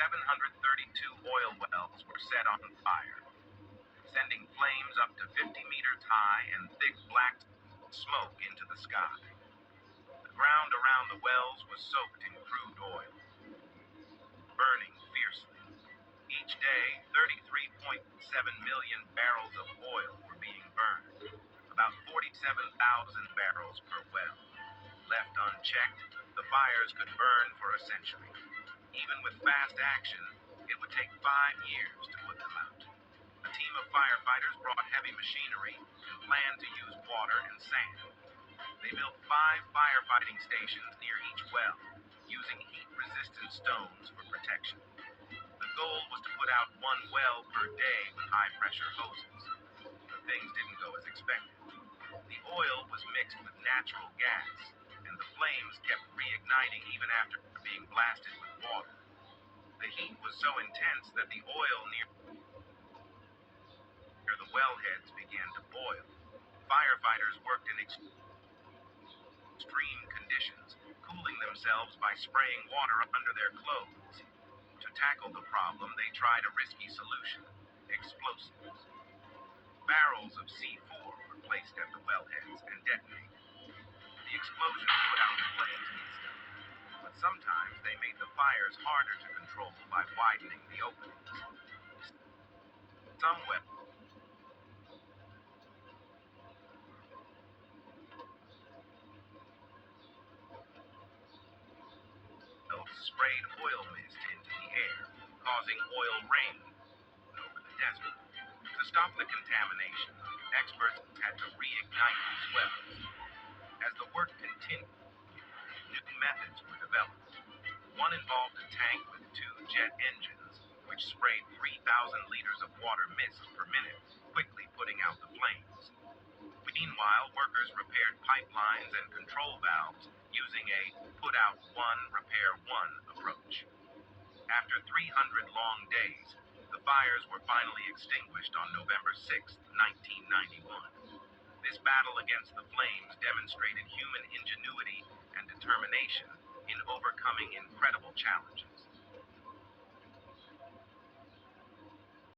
732 oil wells were set on fire, sending flames up to 50 meters high and thick black smoke into the sky. The ground around the wells was soaked in crude oil, burning fiercely. Each day, 33.7 million barrels of oil were being burned, about 47,000 barrels per well. Left unchecked, the fires could burn for a century. Even with fast action, it would take 5 years to put them out. A team of firefighters brought heavy machinery and planned to use water and sand. They built 5 firefighting stations near each well, using heat-resistant stones for protection. The goal was to put out 1 well per day with high-pressure hoses. But things didn't go as expected. The oil was mixed with natural gas, and the flames kept reigniting even after being blasted with water. The heat was so intense that the oil near the wellheads began to boil. Firefighters worked in extreme conditions, cooling themselves by spraying water under their clothes. To tackle the problem, they tried a risky solution: explosives. Barrels of C4 were placed at the wellheads and detonated. The explosions put out the flames instantly, but sometimes they made the fires harder to control by widening the openings. Some wells sprayed oil mist into the air, causing oil rain over the desert. To stop the contamination, experts had to reignite these wells. As the work continued, new methods were developed. One involved a tank with 2 jet engines, which sprayed 3,000 liters of water mist per minute, quickly putting out the flames. Meanwhile, workers repaired pipelines and control valves using a put out one, repair one approach. After 300 long days, the fires were finally extinguished on November 6, 1991. This battle against the flames demonstrated human ingenuity and determination in overcoming incredible challenges.